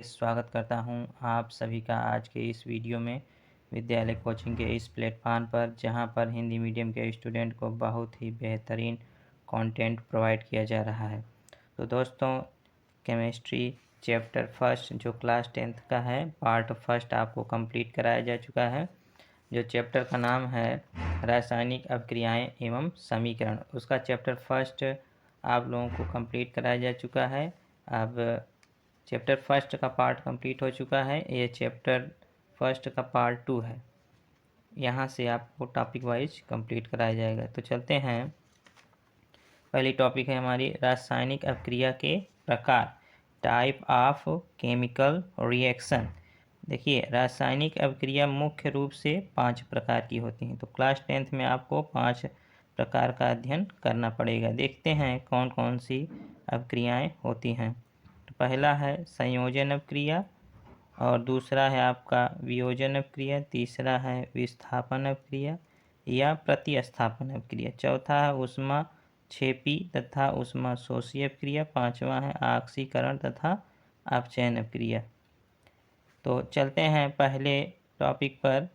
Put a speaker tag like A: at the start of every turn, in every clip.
A: स्वागत करता हूं आप सभी का आज के इस वीडियो में विद्यालय कोचिंग के इस प्लेटफॉर्म पर, जहां पर हिंदी मीडियम के स्टूडेंट को बहुत ही बेहतरीन कंटेंट प्रोवाइड किया जा रहा है। तो दोस्तों, केमिस्ट्री चैप्टर फर्स्ट जो क्लास 10th का है, पार्ट फर्स्ट आपको कंप्लीट कराया जा चुका है। जो चैप्टर का नाम है रासायनिक अभिक्रियाएं एवं समीकरण, उसका चैप्टर फर्स्ट आप लोगों को कंप्लीट कराया जा चुका है। अब चैप्टर फर्स्ट का पार्ट कंप्लीट हो चुका है, ये चैप्टर फर्स्ट का पार्ट 2 है। यहाँ से आपको टॉपिक वाइज कंप्लीट कराया जाएगा। तो चलते हैं, पहली टॉपिक है हमारी रासायनिक अभिक्रिया के प्रकार, टाइप ऑफ केमिकल रिएक्शन। देखिए, रासायनिक अभिक्रिया मुख्य रूप से 5 प्रकार की होती हैं। तो क्लास 10th में आपको 5 प्रकार का अध्ययन करना पड़ेगा। देखते हैं कौन कौन सी अभिक्रियाएं होती हैं। तो पहला है संयोजन अभिक्रिया, और दूसरा है आपका वियोजन अभिक्रिया, तीसरा है विस्थापन अभिक्रिया या प्रतिस्थापन अभिक्रिया, चौथा है ऊष्मा क्षेपी तथा ऊष्मा शोषी अभिक्रिया, पांचवा है ऑक्सीकरण तथा अपचयन अभिक्रिया। तो चलते हैं पहले टॉपिक पर,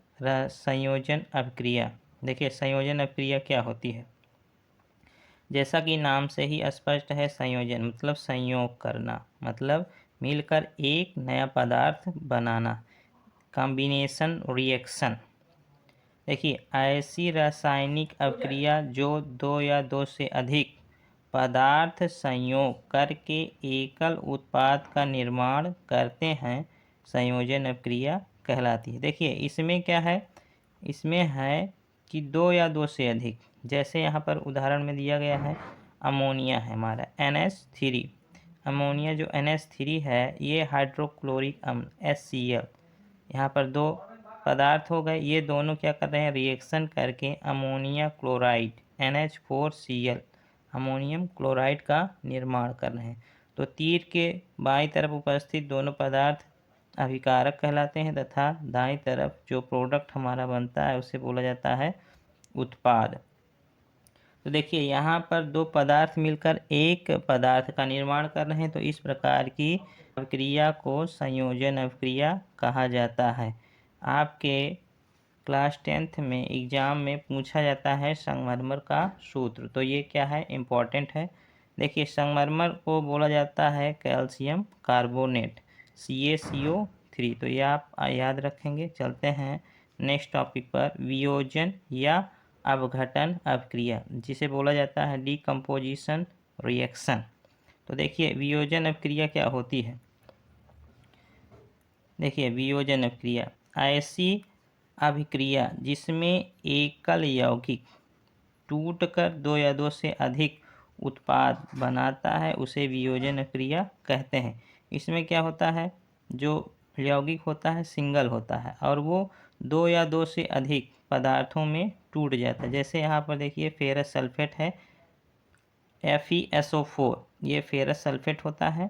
A: संयोजन अभिक्रिया। देखिए, संयोजन अभिक्रिया क्या होती है। जैसा कि नाम से ही स्पष्ट है, संयोजन मतलब संयोग करना, मतलब मिलकर एक नया पदार्थ बनाना, कॉम्बिनेशन रिएक्शन। देखिए, ऐसी रासायनिक अभिक्रिया जो दो या दो से अधिक पदार्थ संयोग करके एकल उत्पाद का निर्माण करते हैं, संयोजन अभिक्रिया कहलाती है। देखिए, इसमें क्या है, इसमें है कि दो या दो से अधिक, जैसे यहाँ पर उदाहरण में दिया गया है, अमोनिया है हमारा NH3। अमोनिया जो NH3 है, ये हाइड्रोक्लोरिक अम्ल HCl, यहाँ पर दो पदार्थ हो गए, ये दोनों क्या कर रहे हैं, रिएक्शन करके ammonia chloride NH4Cl, ammonium chloride का निर्माण कर रहे हैं। तो तीर के बाईं तरफ उपस्थित दोनों पदार्थ अभिकारक कहलाते हैं तथा दाईं तरफ जो प्रोडक्ट हमारा बनता है उसे बोला जाता है उत्पाद। तो देखिए, यहाँ पर दो पदार्थ मिलकर एक पदार्थ का निर्माण कर रहे हैं, तो इस प्रकार की अभिक्रिया को संयोजन अभिक्रिया कहा जाता है। आपके क्लास 10th में एग्जाम में पूछा जाता है संगमरमर का सूत्र, तो ये क्या है, इम्पॉर्टेंट है। देखिए, संगमरमर को बोला जाता है कैल्शियम कार्बोनेट CaCO3, तो ये आप याद रखेंगे। चलते हैं नेक्स्ट टॉपिक पर, वियोजन या अपघटन अभिक्रिया, जिसे बोला जाता है डिकम्पोजिशन रिएक्शन। तो देखिए, वियोजन अभिक्रिया क्या होती है। देखिए, वियोजन अभिक्रिया ऐसी अभिक्रिया जिसमें एकल यौगिक टूटकर दो या दो से अधिक उत्पाद बनाता है, उसे वियोजन अभिक्रिया कहते हैं। इसमें क्या होता है, जो यौगिक होता है सिंगल होता है और वो दो या दो से अधिक पदार्थों में टूट जाता है। जैसे यहाँ पर देखिए, फेरस सल्फेट है FeSO4, ये फेरस सल्फेट होता है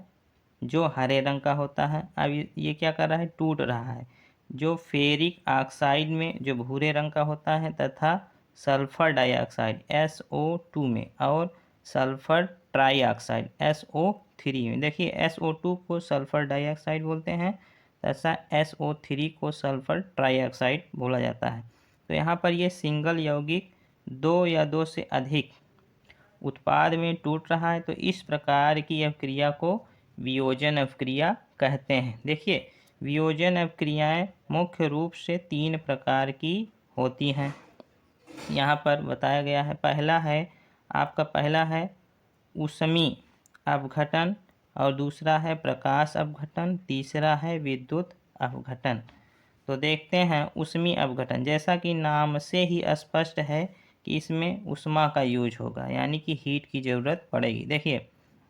A: जो हरे रंग का होता है। अब ये क्या कर रहा है, टूट रहा है। जो फेरिक ऑक्साइड में जो भूरे रंग का होता है, तथा सल्फर डाइऑक्साइड SO2 में, और सल्फर ट्राइऑक्साइड SO3 में। देखिए, SO2 को सल्फर डाइऑक्साइड बोलते हैं तथा SO3 को सल्फर ट्राइऑक्साइड बोला जाता है। तो यहाँ पर ये सिंगल यौगिक दो या दो से अधिक उत्पाद में टूट रहा है, तो इस प्रकार की अभिक्रिया को वियोजन अभिक्रिया कहते हैं। देखिए, वियोजन अभिक्रियाएं मुख्य रूप से 3 प्रकार की होती हैं, यहाँ पर बताया गया है। पहला है ऊष्मी अपघटन, और दूसरा है प्रकाश अपघटन, तीसरा है विद्युत अपघटन। तो देखते हैं ऊष्मी अपघटन। जैसा कि नाम से ही स्पष्ट है कि इसमें ऊष्मा का यूज होगा, यानी कि हीट की ज़रूरत पड़ेगी। देखिए,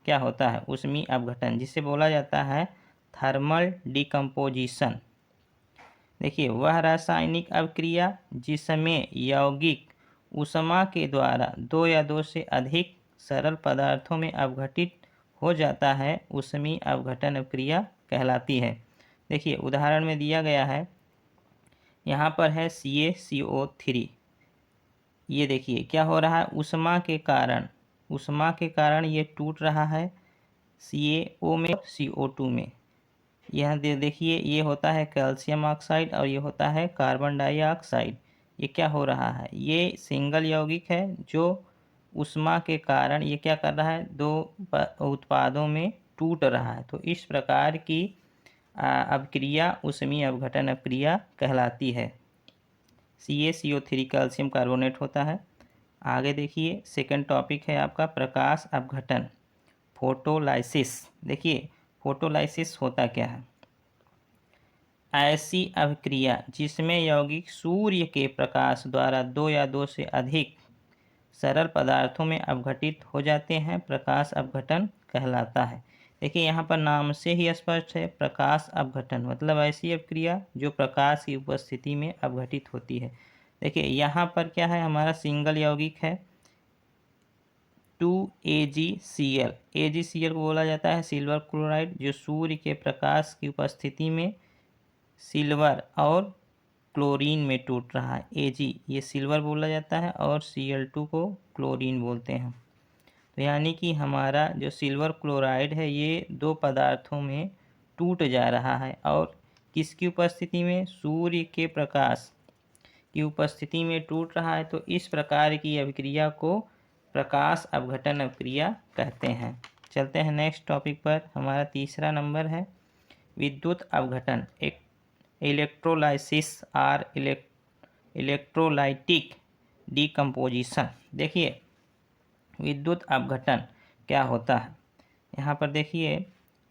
A: क्या होता है ऊष्मी अपघटन, जिसे बोला जाता है थर्मल डिकम्पोजिशन। देखिए, वह रासायनिक अभिक्रिया जिसमें यौगिक ऊष्मा के द्वारा दो या दो से अधिक सरल पदार्थों में अपघटित हो जाता है, ऊष्मी अपघटन अभिक्रिया कहलाती है। देखिए, उदाहरण में दिया गया है, यहाँ पर है CaCO3। ये देखिए क्या हो रहा है, ऊष्मा के कारण ये टूट रहा है CaO में, CO2 में। यह देखिए, ये होता है कैल्शियम ऑक्साइड और ये होता है कार्बन डाइऑक्साइड। ये क्या हो रहा है, ये सिंगल यौगिक है जो ऊष्मा के कारण ये क्या कर रहा है, दो उत्पादों में टूट रहा है। तो इस प्रकार की अभिक्रिया ऊष्मीय अपघटन अभिक्रिया कहलाती है। CaCO3 कैल्शियम कार्बोनेट होता है। आगे देखिए, सेकंड टॉपिक है आपका प्रकाश अपघटन, फोटोलाइसिस। देखिए, फोटोलाइसिस होता क्या है, ऐसी अभिक्रिया जिसमें यौगिक सूर्य के प्रकाश द्वारा दो या दो से अधिक सरल पदार्थों में अपघटित हो जाते हैं, प्रकाश अपघटन कहलाता है। देखिए, यहाँ पर नाम से ही स्पष्ट है, प्रकाश अपघटन मतलब ऐसी अभिक्रिया जो प्रकाश की उपस्थिति में अपघटित होती है। देखिए, यहाँ पर क्या है, हमारा सिंगल यौगिक है 2AgCl। AgCl को बोला जाता है सिल्वर क्लोराइड, जो सूर्य के प्रकाश की उपस्थिति में सिल्वर और क्लोरीन में टूट रहा है। Ag ये सिल्वर बोला जाता है और Cl2 को क्लोरीन बोलते हैं। तो यानी कि हमारा जो सिल्वर क्लोराइड है ये दो पदार्थों में टूट जा रहा है, और किसकी उपस्थिति में, सूर्य के प्रकाश की उपस्थिति में टूट रहा है। तो इस प्रकार की अभिक्रिया को प्रकाश अपघटन अभिक्रिया कहते हैं। चलते हैं नेक्स्ट टॉपिक पर। हमारा तीसरा नंबर है विद्युत अपघटन, एक इलेक्ट्रोलाइसिस और इलेक्ट्रोलाइटिक डिकम्पोजिशन। देखिए, विद्युत अपघटन क्या होता है, यहाँ पर देखिए,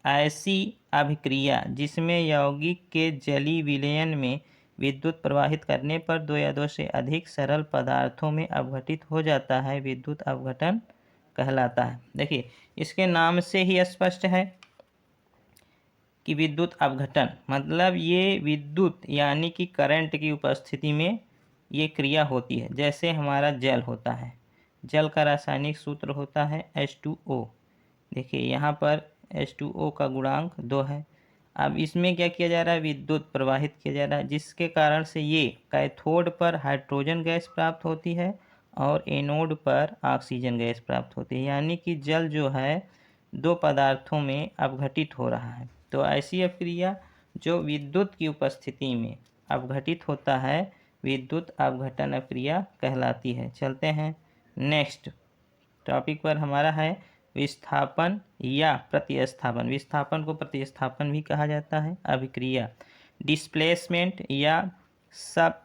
A: ऐसी अभिक्रिया जिसमें यौगिक के जलीय विलयन में विद्युत प्रवाहित करने पर दो या दो से अधिक सरल पदार्थों में अपघटित हो जाता है, विद्युत अपघटन कहलाता है। देखिए, इसके नाम से ही स्पष्ट है कि विद्युत अपघटन मतलब ये विद्युत यानी कि करंट की उपस्थिति में ये क्रिया होती है। जैसे हमारा जल होता है, जल का रासायनिक सूत्र होता है H2O। देखिए, यहाँ पर H2O का गुणांक 2 है। अब इसमें क्या किया जा रहा है, विद्युत प्रवाहित किया जा रहा है, जिसके कारण से ये कैथोड पर हाइड्रोजन गैस प्राप्त होती है और एनोड पर ऑक्सीजन गैस प्राप्त होती है। यानी कि जल जो है दो पदार्थों में अपघटित हो रहा है। तो ऐसी अभिक्रिया जो विद्युत की उपस्थिति में अपघटित होता है, विद्युत अपघटन अभिक्रिया कहलाती है। चलते हैं नेक्स्ट टॉपिक पर। हमारा है विस्थापन या प्रतिस्थापन। विस्थापन को प्रतिस्थापन भी कहा जाता है। अभिक्रिया डिस्प्लेसमेंट या सब्स्टिट्यूशन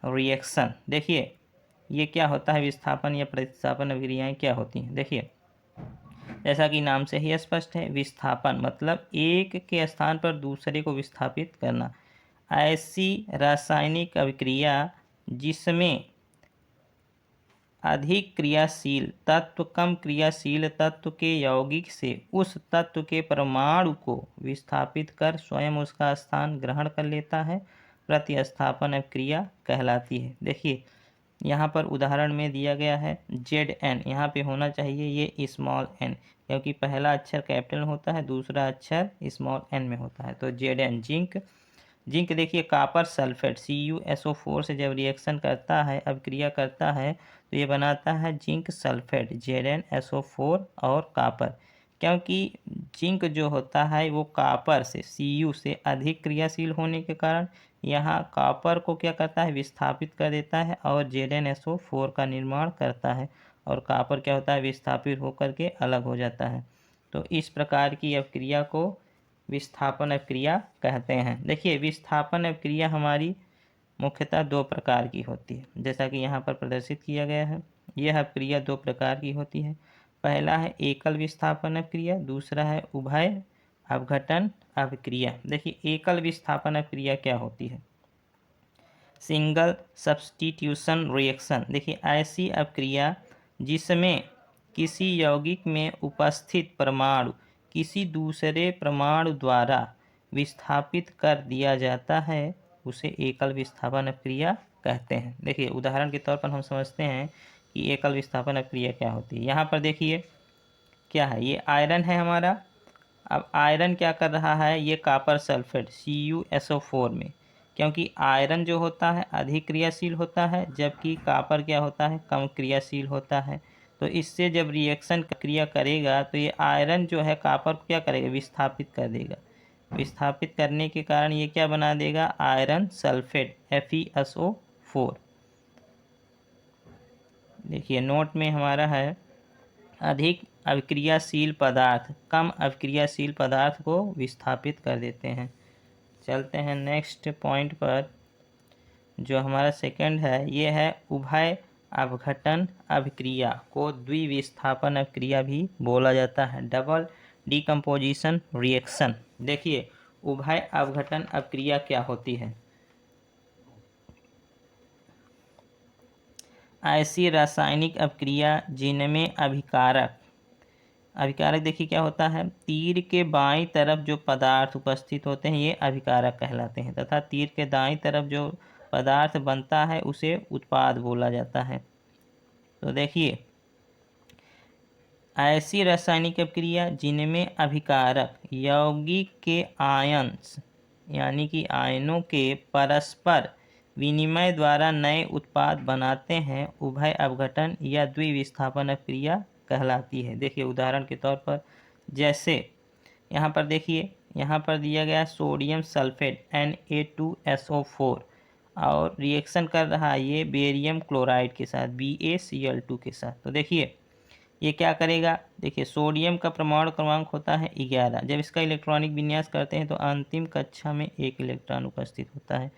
A: रिएक्शन। देखिए, ये क्या होता है, विस्थापन या प्रतिस्थापन अभिक्रियाएं क्या होती हैं। देखिए, जैसा कि नाम से ही स्पष्ट है, विस्थापन मतलब एक के स्थान पर दूसरे को विस्थापित करना। ऐसी रासायनिक अभिक्रिया जिसमें अधिक क्रियाशील तत्व कम क्रियाशील तत्व के यौगिक से उस तत्व के परमाणु को विस्थापित कर स्वयं उसका स्थान ग्रहण कर लेता है, प्रतिस्थापन अभिक्रिया कहलाती है। देखिए, यहाँ पर उदाहरण में दिया गया है Zn, यहाँ पे होना चाहिए ये स्मॉल n, क्योंकि पहला अक्षर कैपिटल होता है, दूसरा अक्षर स्मॉल n में होता है। तो Zn जिंक। जिंक देखिए, कापर सल्फेट CuSO4 से जब रिएक्शन करता है, अभिक्रिया करता है, तो ये बनाता है जिंक सल्फेट ZnSO4 और कापर। क्योंकि जिंक जो होता है वो कापर से Cu से अधिक क्रियाशील होने के कारण यहाँ कापर को क्या करता है, विस्थापित कर देता है और ZnSO4 का निर्माण करता है, और कापर क्या होता है, विस्थापित होकर के अलग हो जाता है। तो इस प्रकार की अभिक्रिया को विस्थापन अभिक्रिया कहते हैं। देखिए, विस्थापन अभिक्रिया हमारी मुख्यतः दो प्रकार की होती है, जैसा कि यहाँ पर प्रदर्शित किया गया है। यह अभिक्रिया दो प्रकार की होती है। पहला है एकल विस्थापन अभिक्रिया, दूसरा है उभय अपघटन अभिक्रिया। देखिए, एकल विस्थापन अभिक्रिया क्या होती है, सिंगल सब्स्टिट्यूशन रिएक्शन। देखिए, ऐसी अभिक्रिया जिसमें किसी यौगिक में उपस्थित परमाणु किसी दूसरे परमाणु द्वारा विस्थापित कर दिया जाता है, उसे एकल विस्थापन अभिक्रिया कहते हैं। देखिए, उदाहरण के तौर पर हम समझते हैं कि एकल विस्थापन अभिक्रिया क्या होती है। यहाँ पर देखिए क्या है, ये आयरन है हमारा। अब आयरन क्या कर रहा है, ये कापर सल्फेट CuSO4 में, क्योंकि आयरन जो होता है अधिक क्रियाशील होता है, जबकि कापर क्या होता है, कम क्रियाशील होता है। तो इससे जब रिएक्शन क्रिया करेगा तो ये आयरन जो है कॉपर को क्या करेगा, विस्थापित कर देगा। विस्थापित करने के कारण ये क्या बना देगा, आयरन सल्फेट FeSO4। देखिए नोट में हमारा है, अधिक अभिक्रियाशील पदार्थ कम अभिक्रियाशील पदार्थ को विस्थापित कर देते हैं। चलते हैं नेक्स्ट पॉइंट पर, जो हमारा सेकंड है ये है उभय अपघटन अभिक्रिया को द्विविस्थापन अभिक्रिया भी बोला जाता है, डबल डिकम्पोजिशन रिएक्शन। देखिए उभय अपघटन अभिक्रिया क्या होती है, ऐसी रासायनिक अभिक्रिया जिनमें अभिकारक देखिए क्या होता है, तीर के बाईं तरफ जो पदार्थ उपस्थित होते हैं ये अभिकारक कहलाते हैं, तथा तीर के दाईं तरफ जो पदार्थ बनता है उसे उत्पाद बोला जाता है। तो देखिए ऐसी रासायनिक अभिक्रिया जिनमें अभिकारक यौगिक के आयन्स यानी कि आयनों के परस्पर विनिमय द्वारा नए उत्पाद बनाते हैं, उभय अपघटन या द्विविस्थापन अभिक्रिया कहलाती है। देखिए उदाहरण के तौर पर, जैसे यहाँ पर देखिए, यहाँ पर दिया गया सोडियम सल्फेट Na2SO4 और रिएक्शन कर रहा है ये बेरियम क्लोराइड के साथ BaCl2 के साथ। तो देखिए ये क्या करेगा, देखिए सोडियम का परमाणु क्रमांक होता है 11, जब इसका इलेक्ट्रॉनिक विन्यास करते हैं तो अंतिम कक्षा में 1 इलेक्ट्रॉन उपस्थित होता है।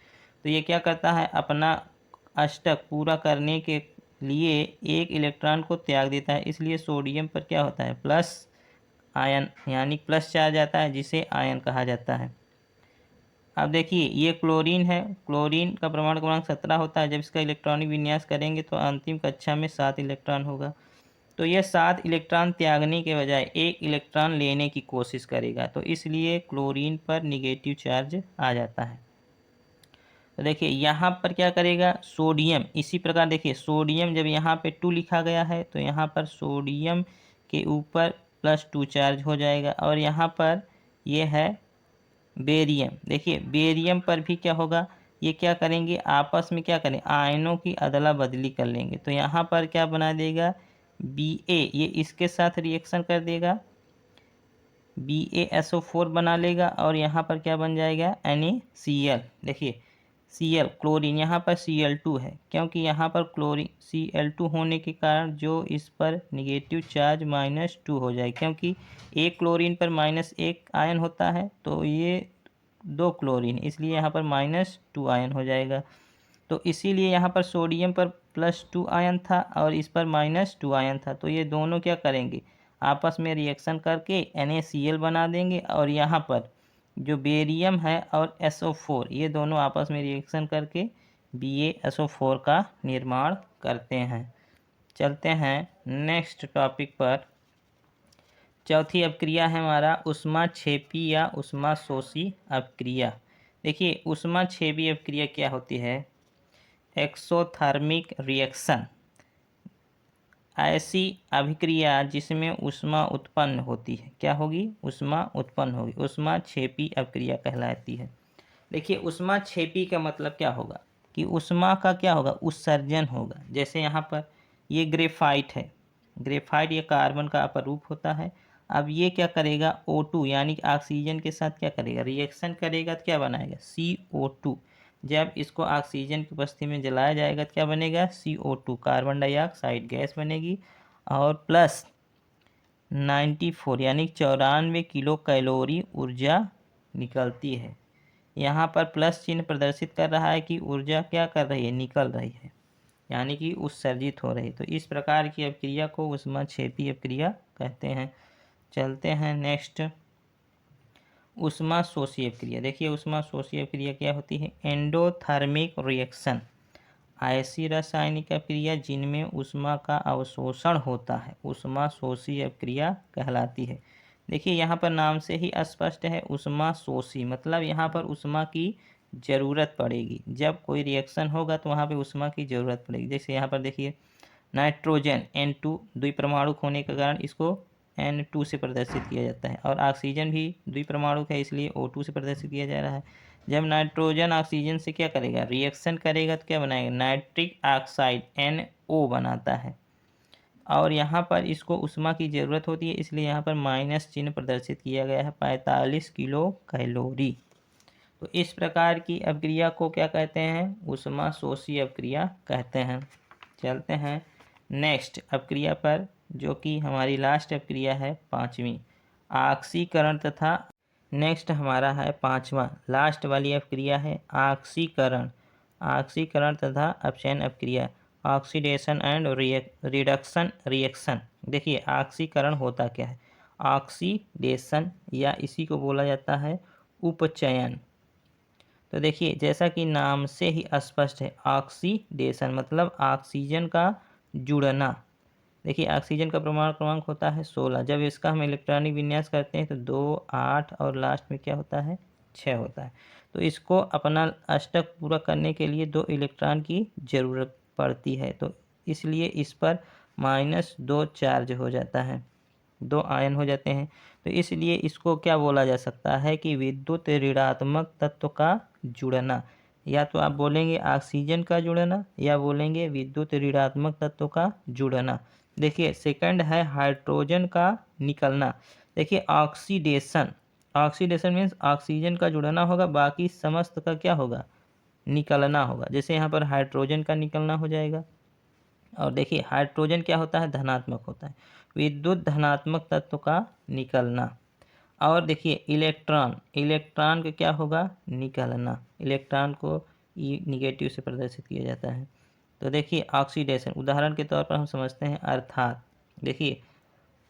A: तो ये क्या करता है, अपना अष्टक पूरा करने के लिए 1 इलेक्ट्रॉन को त्याग देता है, इसलिए सोडियम पर क्या होता है, प्लस आयन यानी प्लस चार्ज आता है जिसे आयन कहा जाता है। अब देखिए ये क्लोरीन है, क्लोरीन का परमाणु क्रमांक 17 होता है, जब इसका इलेक्ट्रॉनिक विन्यास करेंगे तो अंतिम कक्षा में 7 इलेक्ट्रॉन होगा। तो यह 7 इलेक्ट्रॉन त्यागने के बजाय 1 इलेक्ट्रॉन लेने की कोशिश करेगा, तो इसलिए क्लोरीन पर निगेटिव चार्ज आ जाता है। तो देखिए यहाँ पर क्या करेगा, सोडियम इसी प्रकार देखिए सोडियम जब यहाँ पे 2 लिखा गया है तो यहाँ पर सोडियम के ऊपर +2 चार्ज हो जाएगा, और यहाँ पर ये है बेरियम। देखिए बेरियम पर भी क्या होगा, ये क्या करेंगे, आपस में क्या करें, आयनों की अदला बदली कर लेंगे। तो यहाँ पर क्या बना देगा, Ba, ये इसके साथ रिएक्शन कर देगा, BaSO4 बना लेगा, और यहाँ पर क्या बन जाएगा, NaCl। देखिए Cl क्लोरीन, यहाँ पर Cl2 है, क्योंकि यहाँ पर क्लोरीन Cl2 होने के कारण जो इस पर निगेटिव चार्ज -2 हो जाए, क्योंकि एक क्लोरीन पर -1 आयन होता है, तो ये 2 क्लोरीन, इसलिए यहाँ पर -2 आयन हो जाएगा। तो इसीलिए यहाँ पर सोडियम पर +2 आयन था और इस पर -2 आयन था, तो ये दोनों क्या करेंगे, आपस में रिएक्शन करके NaCl बना देंगे, और यहाँ पर जो बेरियम है और SO4 ये दोनों आपस में रिएक्शन करके BaSO4 का निर्माण करते हैं। चलते हैं नेक्स्ट टॉपिक पर। चौथी अपक्रिया है हमारा ऊष्माक्षेपी या ऊष्माशोषी अपक्रिया। देखिए ऊष्माक्षेपी अपक्रिया क्या होती है, एक्सोथर्मिक रिएक्शन, ऐसी अभिक्रिया जिसमें ऊष्मा उत्पन्न होती है, क्या होगी, ऊष्मा उत्पन्न होगी, ऊष्माक्षेपी अपक्रिया कहलाती है। देखिए ऊष्माक्षेपी का मतलब क्या होगा, कि ऊष्मा का क्या होगा, उत्सर्जन होगा। जैसे यहाँ पर ये ग्रेफाइट है, ग्रेफाइट ये कार्बन का अपरूप होता है। अब ये क्या करेगा, O2 यानी ऑक्सीजन के साथ क्या करेगा, रिएक्शन करेगा, तो क्या बनाएगा, CO2। जब इसको ऑक्सीजन की उपस्थिति में जलाया जाएगा तो क्या बनेगा, CO2 कार्बन डाइऑक्साइड गैस बनेगी, और प्लस 94 यानी 94 किलो कैलोरी ऊर्जा निकलती है। यहाँ पर प्लस चिन्ह प्रदर्शित कर रहा है कि ऊर्जा क्या कर रही है, निकल रही है, यानी कि उत्सर्जित हो रही है। तो इस प्रकार की अपक्रिया को ऊष्माक्षेपी अपक्रिया कहते हैं। चलते हैं नेक्स्ट, ऊष्माशोषी अपक्रिया। देखिए ऊष्माशोषी अपक्रिया क्या होती है, एंडोथर्मिक रिएक्शन, ऐसी रासायनिक अपक्रिया जिनमें ऊष्मा का अवशोषण होता है, ऊष्माशोषी अपक्रिया कहलाती है। देखिए यहाँ पर नाम से ही स्पष्ट है, ऊष्माशोषी मतलब यहाँ पर ऊष्मा की ज़रूरत पड़ेगी, जब कोई रिएक्शन होगा तो वहाँ पे ऊष्मा की ज़रूरत पड़ेगी। जैसे यहाँ पर देखिए नाइट्रोजन N2 द्विपरमाणुक होने के कारण इसको N2 से प्रदर्शित किया जाता है, और ऑक्सीजन भी द्विपरमाणुक है इसलिए O2 से प्रदर्शित किया जा रहा है। जब नाइट्रोजन ऑक्सीजन से क्या करेगा, रिएक्शन करेगा, तो क्या बनाएगा, नाइट्रिक ऑक्साइड NO बनाता है। और यहाँ पर इसको ऊष्मा की ज़रूरत होती है, इसलिए यहाँ पर माइनस चिन्ह प्रदर्शित किया गया है, 45 किलो कैलोरी। तो इस प्रकार की अपक्रिया को क्या कहते हैं? ऊष्मा शोषी अपक्रिया कहते हैं। चलते हैं नेक्स्ट अपक्रिया पर, जो कि हमारी लास्ट अपक्रिया है, पाँचवीं, ऑक्सीकरण तथा। नेक्स्ट हमारा है पाँचवा, लास्ट वाली अपक्रिया है ऑक्सीकरण। ऑक्सीकरण तथा अपचयन अपक्रिया, ऑक्सीडेशन एंड रिडक्शन रिएक्शन। देखिए ऑक्सीकरण होता क्या है? ऑक्सीडेशन या इसी को बोला जाता है उपचयन। तो देखिए जैसा कि नाम से ही स्पष्ट है, ऑक्सीडेशन मतलब ऑक्सीजन का जुड़ना। देखिए ऑक्सीजन का परमाणु क्रमांक होता है 16। जब इसका हम इलेक्ट्रॉनिक विन्यास करते हैं तो 2, 8 और लास्ट में क्या होता है? 6 होता है। तो इसको अपना अष्टक पूरा करने के लिए 2 इलेक्ट्रॉन की ज़रूरत पड़ती है, तो इसलिए इस पर -2 चार्ज हो जाता है, 2 आयन हो जाते हैं। तो इसलिए इसको क्या बोला जा सकता है कि विद्युत ऋणात्मक तत्व का जुड़ना। या तो आप बोलेंगे ऑक्सीजन का जुड़ना या बोलेंगे विद्युत ऋणात्मक तत्व का जुड़ना। देखिए सेकंड है हाइड्रोजन का निकलना। देखिए ऑक्सीडेशन, ऑक्सीडेशन मीन्स ऑक्सीजन का जुड़ना होगा, बाकी समस्त का क्या होगा? निकलना होगा। जैसे यहाँ पर हाइड्रोजन का निकलना हो जाएगा। और देखिए हाइड्रोजन क्या होता है? धनात्मक होता है, विद्युत धनात्मक तत्व का निकलना। और देखिए इलेक्ट्रॉन, इलेक्ट्रॉन का क्या होगा? निकलना। इलेक्ट्रॉन को निगेटिव से प्रदर्शित किया जाता है। तो देखिए ऑक्सीडेशन उदाहरण के तौर पर हम समझते हैं, अर्थात देखिए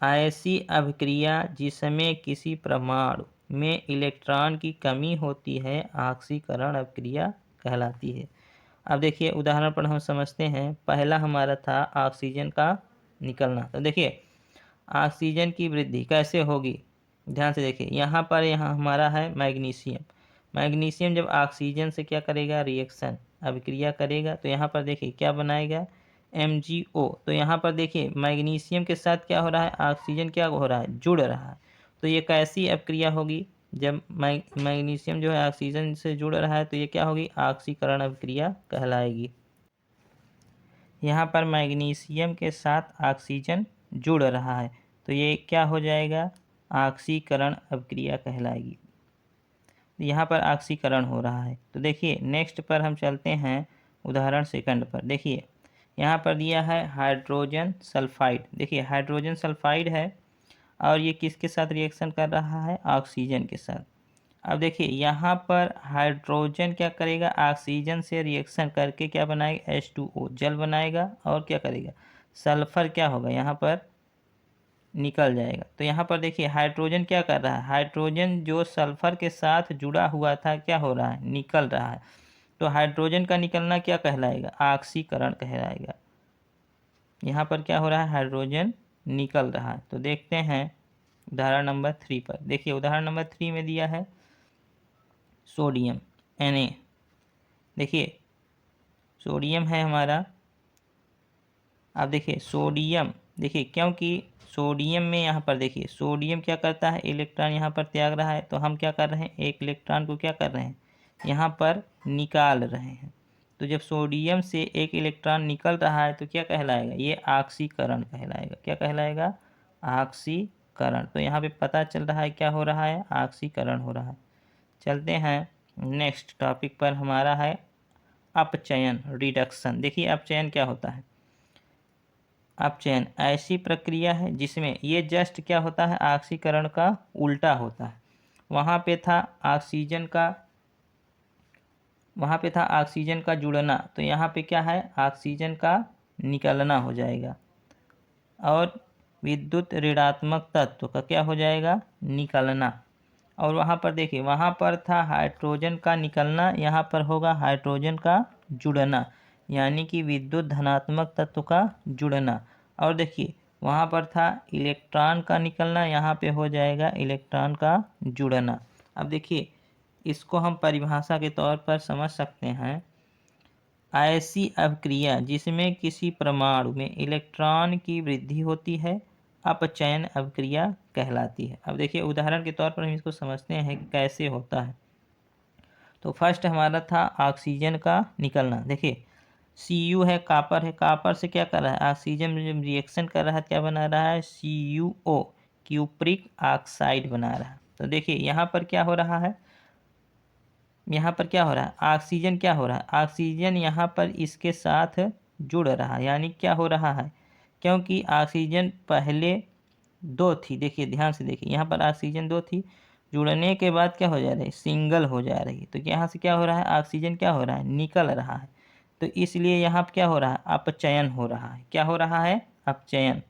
A: ऐसी अभिक्रिया जिसमें किसी परमाणु में इलेक्ट्रॉन की कमी होती है ऑक्सीकरण अभिक्रिया कहलाती है। अब देखिए उदाहरण पर हम समझते हैं, पहला हमारा था ऑक्सीजन का निकलना। तो देखिए ऑक्सीजन की वृद्धि कैसे होगी? ध्यान से देखिए, यहाँ पर हमारा है मैग्नीशियम। मैग्नीशियम जब ऑक्सीजन से क्या करेगा? रिएक्शन अभिक्रिया करेगा, तो यहाँ पर देखिए क्या बनाएगा? MgO। तो यहाँ पर देखिए मैग्नीशियम के साथ क्या हो रहा है? ऑक्सीजन क्या हो रहा है? जुड़ रहा है। तो ये कैसी अभिक्रिया होगी? जब मैग्नीशियम जो है ऑक्सीजन से जुड़ रहा है तो ये क्या होगी? ऑक्सीकरण अभिक्रिया कहलाएगी। यहाँ पर मैग्नीशियम के साथ ऑक्सीजन जुड़ रहा है तो ये क्या हो जाएगा? ऑक्सीकरण अभिक्रिया कहलाएगी। यहाँ पर ऑक्सीकरण हो रहा है। तो देखिए नेक्स्ट पर हम चलते हैं, उदाहरण सेकंड पर। देखिए यहाँ पर दिया है हाइड्रोजन सल्फाइड। देखिए हाइड्रोजन सल्फाइड है और ये किसके साथ रिएक्शन कर रहा है? ऑक्सीजन के साथ। अब देखिए यहाँ पर हाइड्रोजन क्या करेगा? ऑक्सीजन से रिएक्शन करके क्या बनाएगा? H2O जल बनाएगा और क्या करेगा? सल्फर क्या होगा? यहाँ पर निकल जाएगा। तो यहाँ पर देखिए हाइड्रोजन क्या कर रहा है? हाइड्रोजन जो सल्फर के साथ जुड़ा हुआ था क्या हो रहा है? निकल रहा है। तो हाइड्रोजन का निकलना क्या कहलाएगा? ऑक्सीकरण कहलाएगा। यहाँ पर क्या हो रहा है? हाइड्रोजन निकल रहा है। तो देखते हैं उदाहरण नंबर 3 पर। देखिए उदाहरण नंबर 3 में दिया है सोडियम Na। देखिए सोडियम है हमारा। अब देखिए सोडियम, देखिए क्योंकि सोडियम में यहाँ पर देखिए सोडियम क्या करता है? इलेक्ट्रॉन यहाँ पर त्याग रहा है, तो हम क्या कर रहे हैं? एक इलेक्ट्रॉन को क्या कर रहे हैं? यहाँ पर निकाल रहे हैं। तो जब सोडियम से एक इलेक्ट्रॉन निकल रहा है तो क्या कहलाएगा? ये ऑक्सीकरण कहलाएगा। क्या कहलाएगा? ऑक्सीकरण। तो यहाँ पे पता चल रहा है क्या हो रहा है? ऑक्सीकरण हो रहा है। चलते हैं नेक्स्ट टॉपिक पर, हमारा है अपचयन रिडक्शन। देखिए अपचयन क्या होता है? अपचयन ऐसी प्रक्रिया है जिसमें ये जस्ट क्या होता है? ऑक्सीकरण का उल्टा होता है। वहाँ पे था ऑक्सीजन का जुड़ना, तो यहाँ पे क्या है? ऑक्सीजन का निकलना हो जाएगा और विद्युत ऋणात्मक तत्व का क्या हो जाएगा? निकलना। और वहाँ पर देखिए वहाँ पर था हाइड्रोजन का निकलना, यहाँ पर होगा हाइड्रोजन का जुड़ना, यानी कि विद्युत धनात्मक तत्व का जुड़ना। और देखिए वहाँ पर था इलेक्ट्रॉन का निकलना, यहाँ पे हो जाएगा इलेक्ट्रॉन का जुड़ना। अब देखिए इसको हम परिभाषा के तौर पर समझ सकते हैं, ऐसी अभिक्रिया जिसमें किसी परमाणु में इलेक्ट्रॉन की वृद्धि होती है अपचयन अभिक्रिया कहलाती है। अब देखिए उदाहरण के तौर पर हम इसको समझते हैं कि कैसे होता है। तो फर्स्ट हमारा था ऑक्सीजन का निकलना। देखिए Cu है, कापर है, कापर से क्या कर रहा है, ऑक्सीजन में जब रिएक्शन कर रहा है क्या बना रहा है, CuO, क्यूप्रिक ऑक्साइड बना रहा है। तो देखिए यहाँ पर क्या हो रहा है, यहाँ पर क्या हो रहा है, ऑक्सीजन क्या हो रहा है, ऑक्सीजन यहाँ पर इसके साथ जुड़ रहा है, यानी क्या हो रहा है, क्योंकि ऑक्सीजन पहले दो थी, देखिए ध्यान से देखिए, यहाँ पर ऑक्सीजन दो थी, जुड़ने के बाद क्या हो जा रही है, सिंगल हो जा रही है। तो यहाँ से क्या हो रहा है, ऑक्सीजन क्या हो रहा है, निकल रहा है। तो इसलिए यहाँ पर क्या हो रहा है, अपचयन हो रहा है। क्या हो रहा है, अपचयन।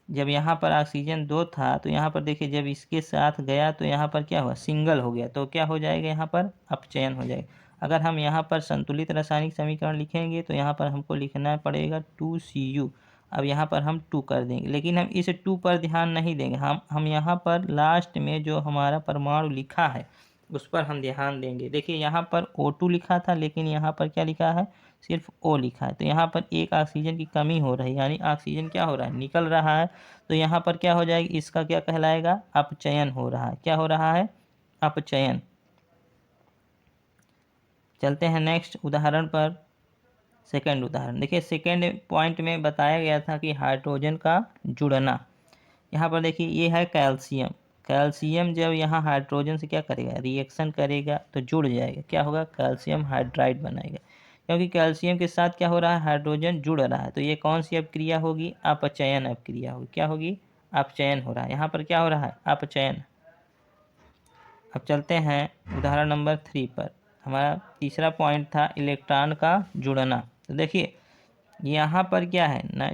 A: जब यहाँ पर ऑक्सीजन दो था तो यहाँ पर देखिए जब इसके साथ गया तो यहाँ पर क्या हुआ, सिंगल हो गया, तो क्या हो जाएगा, यहाँ पर अपचयन हो जाएगा। अगर हम यहाँ पर संतुलित रासायनिक समीकरण लिखेंगे तो यहाँ पर हमको लिखना पड़ेगा 2Cu। अब यहाँ पर हम 2 कर देंगे, लेकिन हम इस 2 पर ध्यान नहीं देंगे, हम यहाँ पर लास्ट में जो हमारा परमाणु लिखा है उस पर हम ध्यान देंगे। देखिए यहाँ पर O2 लिखा था, लेकिन यहाँ पर क्या लिखा है, सिर्फ O लिखा है। तो यहाँ पर एक ऑक्सीजन की कमी हो रही है, यानी ऑक्सीजन क्या हो रहा है, निकल रहा है। तो यहाँ पर क्या हो जाएगी, इसका क्या कहलाएगा, अपचयन हो रहा है। क्या हो रहा है, अपचयन। चलते हैं नेक्स्ट उदाहरण पर। सेकंड उदाहरण देखिए, सेकंड पॉइंट में बताया गया था कि हाइड्रोजन का जुड़ना। यहाँ पर देखिए ये है कैल्शियम। कैल्शियम जब यहाँ हाइड्रोजन से क्या करेगा, रिएक्शन करेगा तो जुड़ जाएगा, क्या होगा, कैल्शियम हाइड्राइड बनाएगा। क्योंकि कैल्शियम के साथ क्या हो रहा है, हाइड्रोजन जुड़ रहा है, तो ये कौन सी अपक्रिया होगी, अपचयन अपक्रिया होगी। क्या होगी, अपचयन हो रहा है। यहाँ पर क्या हो रहा है, अपचयन। अब चलते हैं उदाहरण नंबर 3 पर। हमारा तीसरा पॉइंट था इलेक्ट्रॉन का जुड़ना। तो देखिए यहाँ पर क्या है ना,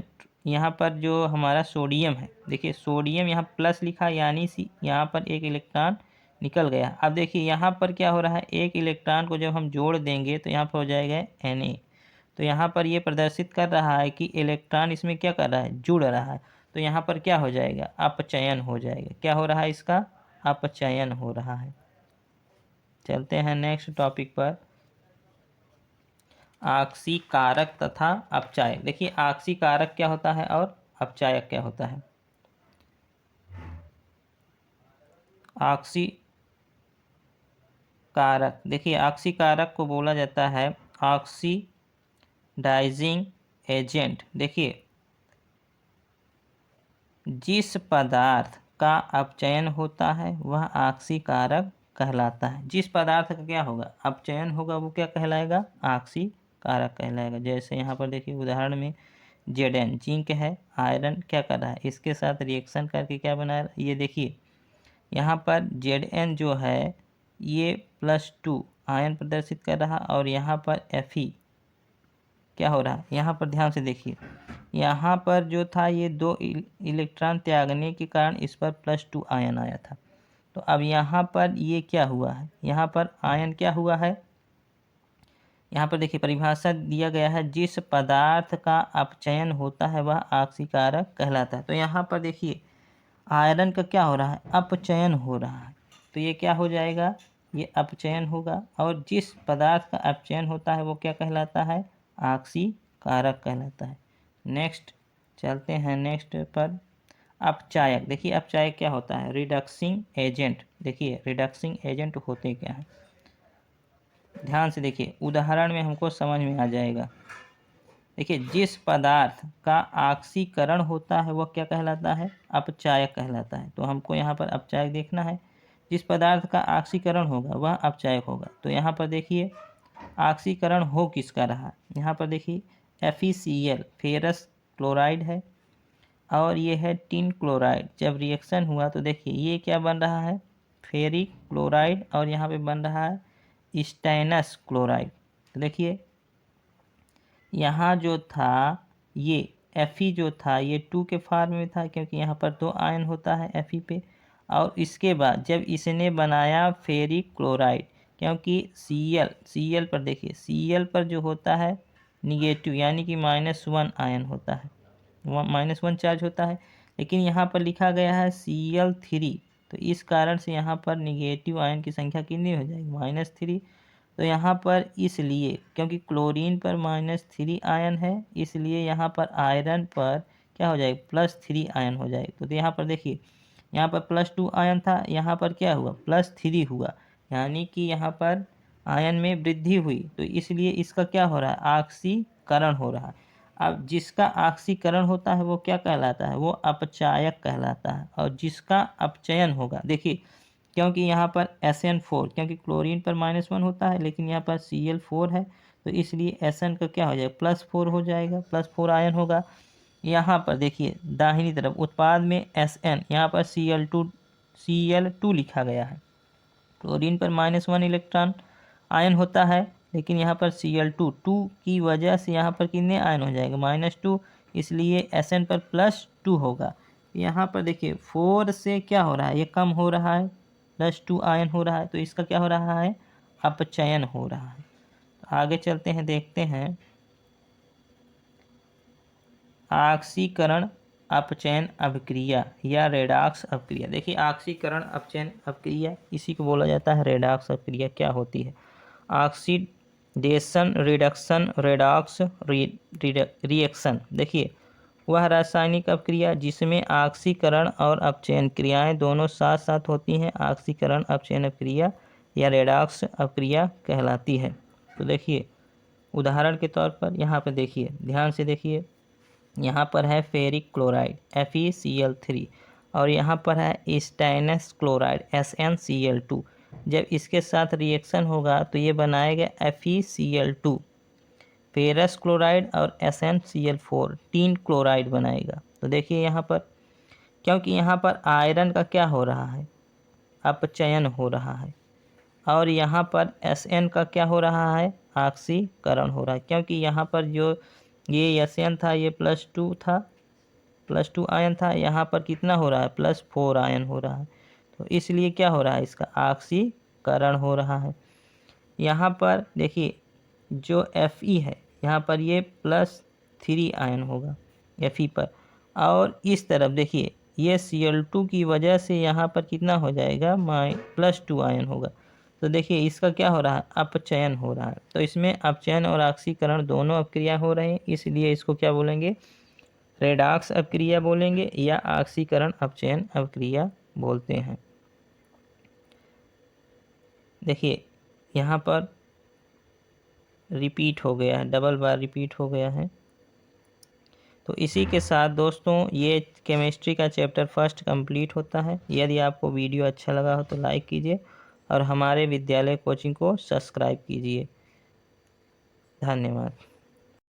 A: यहाँ पर जो हमारा सोडियम है, देखिए सोडियम यहाँ प्लस लिखा, यानी यहाँ पर एक इलेक्ट्रॉन निकल गया। अब देखिए यहाँ पर क्या हो रहा है, एक इलेक्ट्रॉन को जब हम जोड़ देंगे तो यहाँ पर हो जाएगा Na। तो यहाँ पर ये प्रदर्शित कर रहा है कि इलेक्ट्रॉन इसमें क्या कर रहा है, जुड़ रहा है। तो यहाँ पर क्या हो जाएगा, अपचयन हो जाएगा। क्या हो रहा है, इसका अपचयन हो रहा है। चलते हैं नेक्स्ट टॉपिक पर, आक्सीकारक तथा अपचायक। देखिए आक्सीकारक क्या होता है और अपचायक क्या होता है। आक्सीकारक, देखिए आक्सीकारक को बोला जाता है ऑक्सीडाइजिंग एजेंट। देखिए जिस पदार्थ का अपचयन होता है वह आक्सीकारक कहलाता है। जिस पदार्थ का क्या होगा, अपचयन होगा, वो क्या कहलाएगा, आक्सीकारक कहलाएगा। जैसे यहाँ पर देखिए उदाहरण में Zn जिंक है, आयरन क्या कर रहा है, इसके साथ रिएक्शन करके क्या बना रहा है, ये देखिए यहाँ पर Zn जो है ये +2 आयन प्रदर्शित कर रहा, और यहाँ पर Fe क्या हो रहा है, यहाँ पर ध्यान से देखिए, यहाँ पर जो था ये 2 इलेक्ट्रॉन त्यागने के कारण इस पर +2 आयन आया था। तो अब यहाँ पर ये क्या हुआ है, यहाँ पर आयन क्या हुआ है, यहाँ पर देखिए परिभाषा दिया गया है, जिस पदार्थ का अपचयन होता है वह आक्सीकारक कहलाता है। तो यहाँ पर देखिए आयरन का क्या हो रहा है, अपचयन हो रहा है, तो ये क्या हो जाएगा, ये अपचयन होगा। और जिस पदार्थ का अपचयन होता है वो क्या कहलाता है, आक्सीकारक कहलाता है। नेक्स्ट चलते हैं नेक्स्ट पर, अपचायक। देखिए अपचायक क्या होता है, रिडक्सिंग एजेंट। देखिए रिडक्सिंग एजेंट होते क्या हैं, ध्यान से देखिए उदाहरण में हमको समझ में आ जाएगा। देखिए जिस पदार्थ का ऑक्सीकरण होता है वह क्या कहलाता है, अपचायक कहलाता है। तो हमको यहाँ पर अपचायक देखना है, जिस पदार्थ का ऑक्सीकरण होगा वह अपचायक होगा। तो यहाँ पर देखिए ऑक्सीकरण हो किसका रहा, यहाँ पर देखिए FeCl फेरस क्लोराइड है, और ये है टिन क्लोराइड। जब रिएक्शन हुआ तो देखिए ये क्या बन रहा है, फेरिक क्लोराइड, और यहाँ पे बन रहा है स्टेनस क्लोराइड। तो देखिए यहाँ जो था ये Fe जो था ये 2 के फॉर्म में था, क्योंकि यहाँ पर 2 आयन होता है Fe पे। और इसके बाद जब इसने बनाया फेरिक क्लोराइड, क्योंकि Cl पर देखिए Cl पर जो होता है निगेटिव, यानी कि -1 आयन होता है, -1 चार्ज होता है, लेकिन यहाँ पर लिखा गया है Cl3। तो इस कारण से यहाँ पर निगेटिव आयन की संख्या कितनी हो जाएगी, -3। तो यहाँ पर इसलिए क्योंकि क्लोरीन पर -3 आयन है, इसलिए यहाँ पर आयरन पर क्या हो जाएगा, +3 आयन हो जाएगा। तो यहाँ पर देखिए यहाँ पर +2 आयन था, यहाँ पर क्या हुआ, +3 हुआ, यानी कि यहाँ पर आयन में वृद्धि हुई, तो इसलिए इसका क्या हो रहा है, ऑक्सीकरण हो रहा है। अब जिसका ऑक्सीकरण होता है वो क्या कहलाता है, वो अपचायक कहलाता है। और जिसका अपचयन होगा, देखिए क्योंकि यहाँ पर SN4, क्योंकि क्लोरीन पर -1 होता है लेकिन यहाँ पर Cl4 है, तो इसलिए SN का क्या हो जाएगा, +4 हो जाएगा, +4 आयन होगा। यहाँ पर देखिए दाहिनी तरफ उत्पाद में SN, यहाँ पर Cl2 लिखा गया है। क्लोरीन पर -1 इलेक्ट्रॉन आयन होता है, लेकिन यहाँ पर Cl2 की वजह से यहाँ पर कितने आयन हो जाएगा, -2, इसलिए SN पर +2 होगा। यहाँ पर देखिए 4 से क्या हो रहा है, ये कम हो रहा है, +2 आयन हो रहा है, तो इसका क्या हो रहा है, अपचयन हो रहा है। तो आगे चलते हैं, देखते हैं ऑक्सीकरण अपचयन अभिक्रिया या रेडॉक्स अभिक्रिया। देखिए ऑक्सीकरण अपचयन अभिक्रिया, इसी को बोला जाता है रेडॉक्स अभिक्रिया। क्या होती है, ऑक्सीडेशन रिडक्शन रेडॉक्स रिएक्शन। देखिए वह रासायनिक अभिक्रिया जिसमें ऑक्सीकरण और अपचयन क्रियाएं दोनों साथ साथ होती हैं, ऑक्सीकरण अपचयन अभिक्रिया या रेडॉक्स अभिक्रिया कहलाती है। तो देखिए उदाहरण के तौर पर यहाँ पर देखिए, ध्यान से देखिए, यहाँ पर है फेरिक क्लोराइड FeCl3 और यहाँ पर है स्टेनस क्लोराइड SnCl2। जब इसके साथ रिएक्शन होगा तो ये बनाएगा FeCl2, फेरस क्लोराइड और SnCl4 तीन क्लोराइड बनाएगा। तो देखिए यहाँ पर, क्योंकि यहाँ पर आयरन का क्या हो रहा है, अपचयन हो रहा है, और यहाँ पर Sn का क्या हो रहा है, ऑक्सीकरण हो रहा है। क्योंकि यहाँ पर जो ये Sn था ये +2 था, +2 आयन था, यहाँ पर कितना हो रहा है, +4 आयन हो रहा है। तो इसलिए क्या हो रहा है, इसका ऑक्सीकरण हो रहा है। यहाँ पर देखिए जो Fe है, यहाँ पर ये +3 आयन होगा Fe पर, और इस तरफ देखिए ये Cl2 की वजह से यहाँ पर कितना हो जाएगा, +2 आयन होगा। तो देखिए इसका क्या हो रहा है, अपचयन हो रहा है। तो इसमें अपचयन और ऑक्सीकरण दोनों अभिक्रिया हो रहे हैं, इसलिए इसको क्या बोलेंगे, रेडॉक्स अभिक्रिया बोलेंगे या ऑक्सीकरण अपचयन अभिक्रिया बोलते हैं। देखिए यहाँ पर रिपीट हो गया है, डबल बार रिपीट हो गया है। तो इसी के साथ दोस्तों ये केमिस्ट्री का चैप्टर फर्स्ट कंप्लीट होता है। यदि आपको वीडियो अच्छा लगा हो तो लाइक कीजिए और हमारे विद्यालय कोचिंग को सब्सक्राइब कीजिए। धन्यवाद।